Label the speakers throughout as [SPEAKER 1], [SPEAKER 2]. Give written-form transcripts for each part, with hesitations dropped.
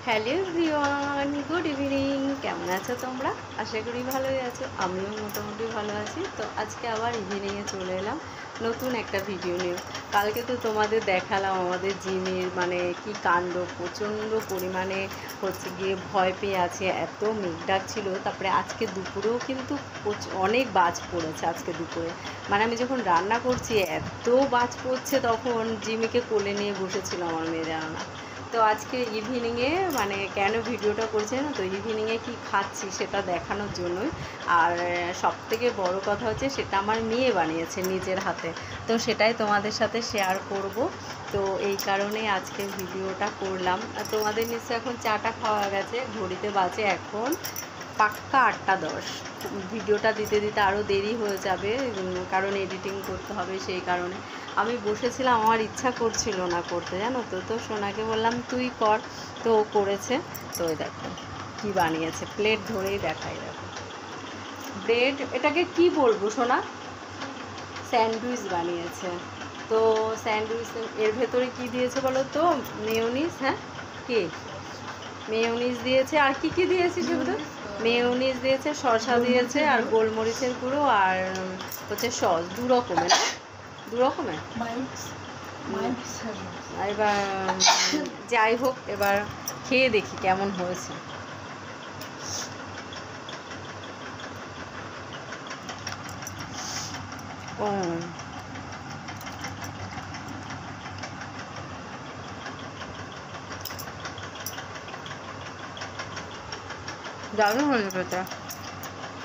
[SPEAKER 1] Hello everyone, good evening. কেমন আছো তোমরা? আশা করি ভালোই আছো। আমিও মোটামুটি ভালো আছি। তো আজকে আবার ইভিনিংয়ে চলে এলাম নতুন একটা ভিডিও নিয়ে। কালকে তো তোমাদের দেখালাম আমাদের জিমের মানে কি কাণ্ড, প্রচণ্ড পরিমাণে হচ্ছে গিয়ে ভয় পেয়ে আছে, এত মেঘ ডাকছিল। তারপরে আজকে দুপুরেও কিন্তু অনেক বাজ পড়েছে আজকে দুপুরে। মানে আমি যখন রান্না করছি এত বাজ পড়ছে, তখন জিমিকে কোলে নিয়ে বসেছিল আমার মেয়ে, জানো না। তো আজকে ইভিনিংয়ে মানে কেন ভিডিওটা করছি না, তো ইভিনিংয়ে কি খাচ্ছি সেটা দেখানোর জন্যই। আর সবথেকে বড় কথা হচ্ছে সেটা আমার মেয়ে বানিয়েছে নিজের হাতে, তো সেটাই তোমাদের সাথে শেয়ার করব। তো এই কারণে আজকে ভিডিওটা করলাম। তোমাদের নিশ্চয়ই এখন চাটা খাওয়া গেছে, ঘড়িতে বাজে এখন পাক্কা 8টা 10। ভিডিওটা দিতে দিতে আরও দেরি হয়ে যাবে, কারণ এডিটিং করতে হবে। সেই কারণে আমি বসেছিলাম, আমার ইচ্ছা করছিল না করতে, জানো তো। তো সোনাকে বললাম তুই কর, তো ও করেছে। তো ওই দেখো কী বানিয়েছে, প্লেট ধরেই দেখাই। দেখো ব্রেড, এটাকে কি বলবো সোনা? স্যান্ডউইচ বানিয়েছে। তো স্যান্ডউইচ এর ভেতরে কি দিয়েছে বলো তো? মেয়োনিজ। হ্যাঁ, কি মেয়োনিজ দিয়েছে, আর কি কি দিয়েছে সেগুলো? মেয়োনিজ দিয়েছে, শসা দিয়েছে, আর গোলমরিচের গুঁড়ো, আর হচ্ছে সস। দু রকমের। এবার যাই হোক, এবার খেয়ে দেখি কেমন হয়েছে। ও দারুণ হয়েছে এটা।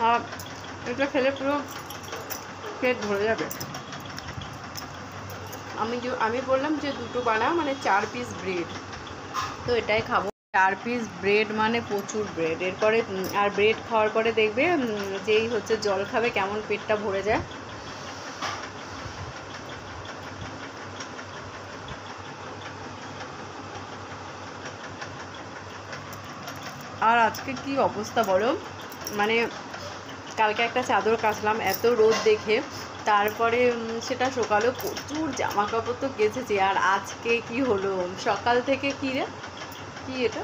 [SPEAKER 1] আর এটা খেলে পুরো পেট ভরে যাবে। আমি বললাম যে দুটো বানা, মানে 4 পিস ব্রেড, তো এটাই খাবো। 4 পিস ব্রেড মানে প্রচুর ব্রেড। এরপরে আর ব্রেড খাওয়ার পরে দেখবে যেই হচ্ছে জল খাবে কেমন পেটটা ভরে যায়। আর আজকে কি অবস্থা বলো, মানে কালকে একটা চাদর কাচলাম এত রোদ দেখে, তারপরে সেটা সকালেও প্রচুর জামা কাপড় তো কেচেছি। আর আজকে কি হলো, সকাল থেকে কি রে, কি এটা,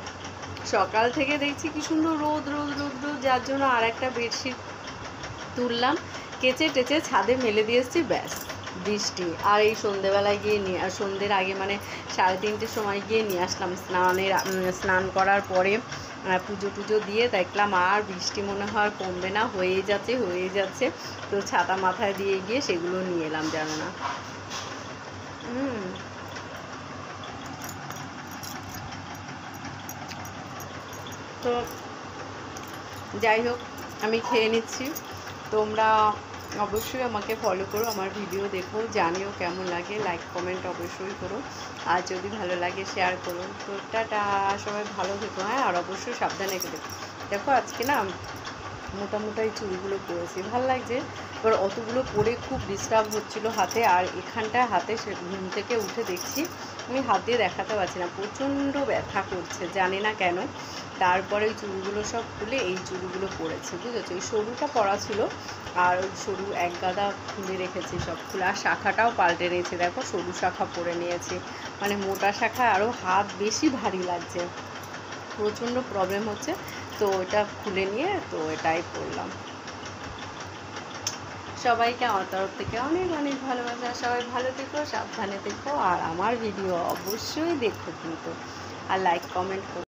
[SPEAKER 1] সকাল থেকে দেখছি কি সুন্দর রোদ রোদ রোদ রোদ, যার জন্য আর একটা বেডশিট তুললাম, কেচে টেচে ছাদে মেলে দিয়ে এসেছি, ব্যাস বৃষ্টি। আর এই সন্ধেবেলায় গিয়ে সন্ধ্যের আগে মানে 3:30টের সময় গিয়ে নিয়ে আসলাম, স্নান করার পরে পুজো টুজো দিয়ে দেখলাম আর বৃষ্টি মনে হয় কমবে না, হয়েই যাচ্ছে। তো ছাতা মাথায় দিয়ে গিয়ে সেগুলো নিয়ে এলাম, জানো না। তো যাই হোক, আমি খেয়ে নিচ্ছি। তোমরা অবশ্যই আমাকে ফলো করো, আমার ভিডিও দেখো, জানিও কেমন লাগে, লাইক কমেন্ট অবশ্যই করো, আর যদি ভালো লাগে শেয়ার করো। তো টাটা, সবাই ভালো থেকো। হ্যাঁ, আর অবশ্যই সাবধানে দেখো। দেখো আজকে না মোটামুটি এই চুড়িগুলো পরেছি, ভালো লাগছে। এবার অতগুলো পরে খুব ডিস্টার্ব হচ্ছিলো হাতে, আর এখানটায় হাতে ঘুম থেকে উঠে দেখছি আমি হাত দিয়ে দেখাতে পারছি না, প্রচণ্ড ব্যথা করছে, জানি না কেন। তারপরে ওই চুড়িগুলো সব খুলে এই চুড়িগুলো পরেছি, বুঝেছো। এই সরুটা পরা ছিল, আর ওই সরু এক গাদা খুলে রেখেছি সব খুলে। আর শাখাটাও পাল্টে নিয়েছি, দেখো সরু শাখা পরে নিয়েছি, মানে মোটা শাখা আরও হাত বেশি ভারী লাগছে, প্রচণ্ড প্রবলেম হচ্ছে। তো এটা খুলে নিয়ে তো এটাই করলাম। সবাইকে আমার তরফ থেকে অনেক অনেক ভালোবাসা। সবাই ভালো থেকো, সাবধানে থেকো, আর আমার ভিডিও অবশ্যই দেখো কিন্তু, আর লাইক কমেন্ট করো।